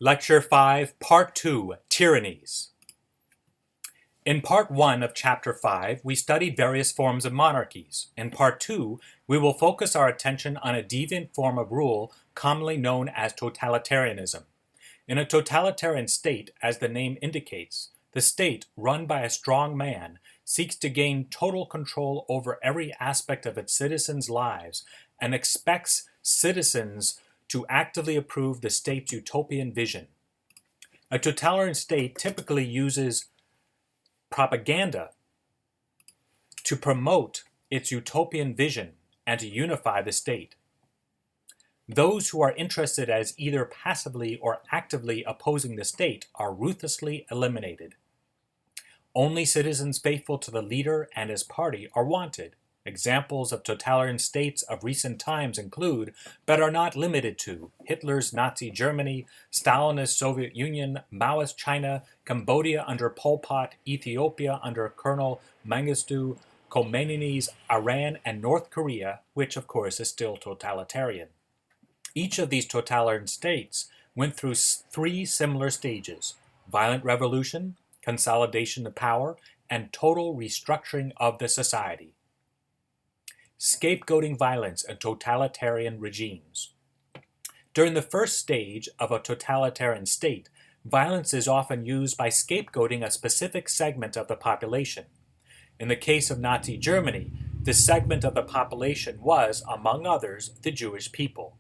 Lecture 5, Part 2, Tyrannies. In Part 1 of Chapter 5, we studied various forms of monarchies. In Part 2, we will focus our attention on a deviant form of rule commonly known as totalitarianism. In a totalitarian state, as the name indicates, the state, run by a strong man, seeks to gain total control over every aspect of its citizens' lives and expects citizens to actively approve the state's utopian vision. A totalitarian state typically uses propaganda to promote its utopian vision and to unify the state. Those who are interested as either passively or actively opposing the state are ruthlessly eliminated. Only citizens faithful to the leader and his party are wanted. Examples of totalitarian states of recent times include, but are not limited to, Hitler's Nazi Germany, Stalinist Soviet Union, Maoist China, Cambodia under Pol Pot, Ethiopia under Colonel Mengistu, Khomeini's Iran, and North Korea, which of course is still totalitarian. Each of these totalitarian states went through three similar stages: violent revolution, consolidation of power, and total restructuring of the society. Scapegoating violence in totalitarian regimes. During the first stage of a totalitarian state, violence is often used by scapegoating a specific segment of the population. In the case of Nazi Germany, this segment of the population was, among others, the Jewish people.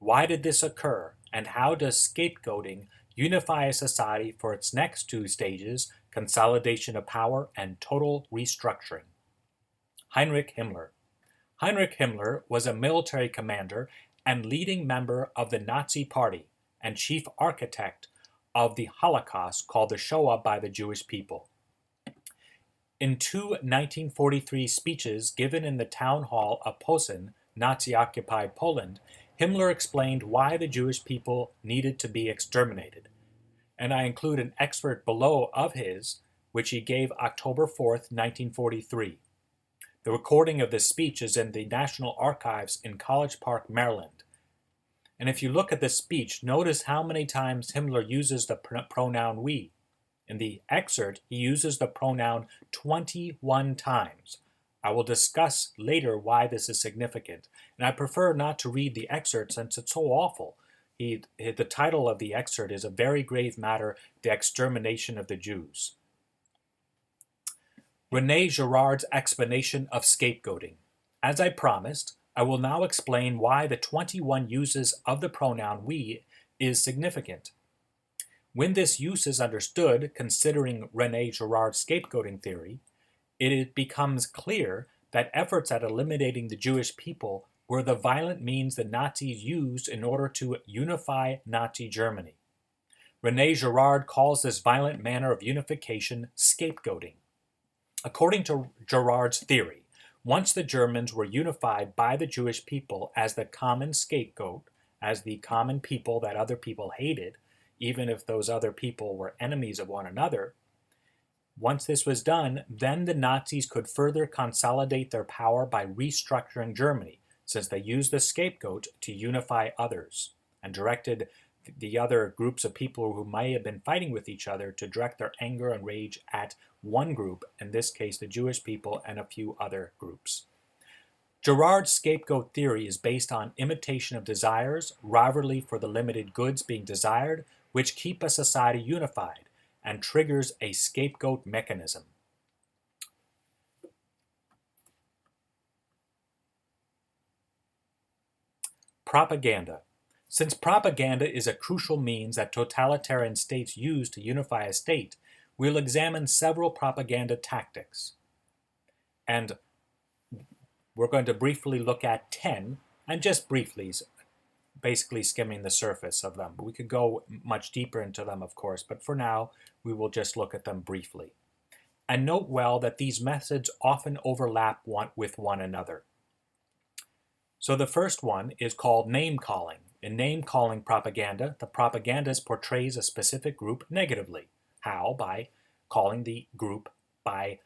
Why did this occur, and how does scapegoating unify a society for its next two stages, consolidation of power and total restructuring? Heinrich Himmler. Heinrich Himmler was a military commander and leading member of the Nazi Party and chief architect of the Holocaust called the Shoah by the Jewish people. In two 1943 speeches given in the town hall of Posen, Nazi-occupied Poland, Himmler explained why the Jewish people needed to be exterminated. And I include an excerpt below of his, which he gave October 4th, 1943. The recording of this speech is in the National Archives in College Park, Maryland. And if you look at this speech, notice how many times Himmler uses the pronoun we. In the excerpt, he uses the pronoun 21 times. I will discuss later why this is significant, and I prefer not to read the excerpt since it's so awful. The title of the excerpt is A Very Grave Matter, The Extermination of the Jews. René Girard's explanation of scapegoating. As I promised, I will now explain why the 21 uses of the pronoun we is significant. When this use is understood, considering René Girard's scapegoating theory, it becomes clear that efforts at eliminating the Jewish people were the violent means the Nazis used in order to unify Nazi Germany. René Girard calls this violent manner of unification scapegoating. According to Girard's theory, once the Germans were unified by the Jewish people as the common scapegoat, as the common people that other people hated, even if those other people were enemies of one another, once this was done, then the Nazis could further consolidate their power by restructuring Germany, since they used the scapegoat to unify others, and directed the other groups of people who may have been fighting with each other to direct their anger and rage at one group, in this case the Jewish people and a few other groups. Girard's scapegoat theory is based on imitation of desires, rivalry for the limited goods being desired, which keep a society unified, and triggers a scapegoat mechanism. Propaganda. Since propaganda is a crucial means that totalitarian states use to unify a state, we'll examine several propaganda tactics. And we're going to briefly look at 10, and just briefly, basically skimming the surface of them. We could go much deeper into them, of course, but for now, we will just look at them briefly. And note well that these methods often overlap with one another. So the first one is called name-calling. In name-calling propaganda, the propagandist portrays a specific group negatively. How? By calling the group by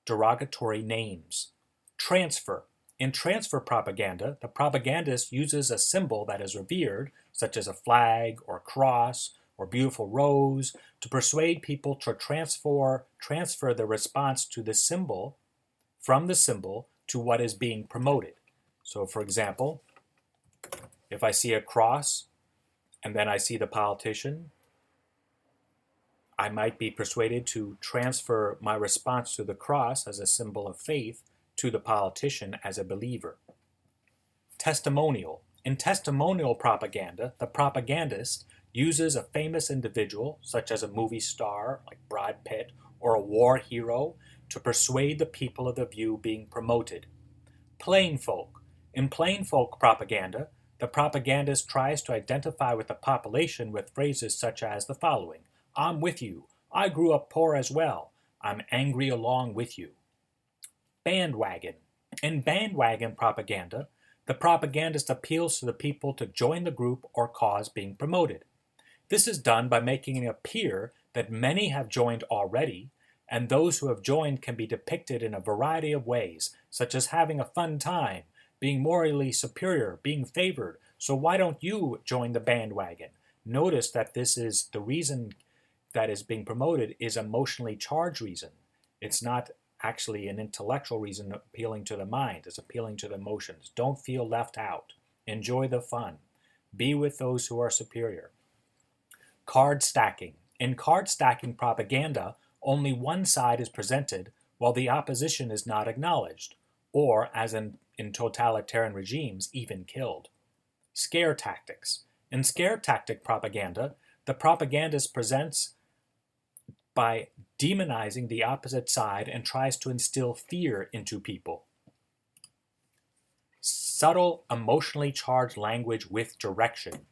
derogatory names. Transfer. In transfer propaganda, the propagandist uses a symbol that is revered, such as a flag or cross, or beautiful rose, to persuade people to transfer the response to the symbol, from the symbol to what is being promoted. So for example, if I see a cross and then I see the politician, I might be persuaded to transfer my response to the cross as a symbol of faith to the politician as a believer. Testimonial. In testimonial propaganda, the propagandist uses a famous individual, such as a movie star like Brad Pitt or a war hero, to persuade the people of the view being promoted. Plain folk. In plain folk propaganda, the propagandist tries to identify with the population with phrases such as the following: I'm with you. I grew up poor as well. I'm angry along with you. Bandwagon. In bandwagon propaganda, the propagandist appeals to the people to join the group or cause being promoted. This is done by making it appear that many have joined already, and those who have joined can be depicted in a variety of ways, such as having a fun time, being morally superior, being favored. So why don't you join the bandwagon? Notice that this is the reason that is being promoted is emotionally charged reason. It's not actually an intellectual reason appealing to the mind. It's appealing to the emotions. Don't feel left out. Enjoy the fun. Be with those who are superior. Card stacking. In card stacking propaganda, only one side is presented while the opposition is not acknowledged, or, as in totalitarian regimes, even killed. Scare tactics. In scare tactic propaganda, the propagandist presents by demonizing the opposite side and tries to instill fear into people. Subtle, emotionally charged language with direction.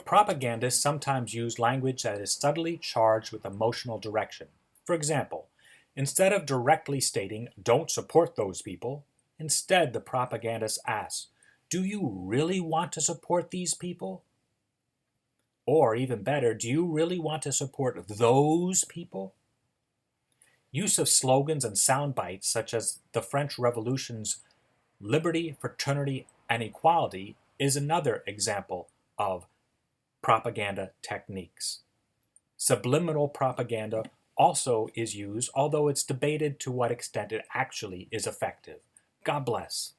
Propagandists sometimes use language that is subtly charged with emotional direction. For example, instead of directly stating, don't support those people, instead the propagandist asks, do you really want to support these people? Or even better, do you really want to support those people? Use of slogans and sound bites such as the French Revolution's liberty, fraternity, and equality is another example of propaganda techniques. Subliminal propaganda also is used, although it's debated to what extent it actually is effective. God bless.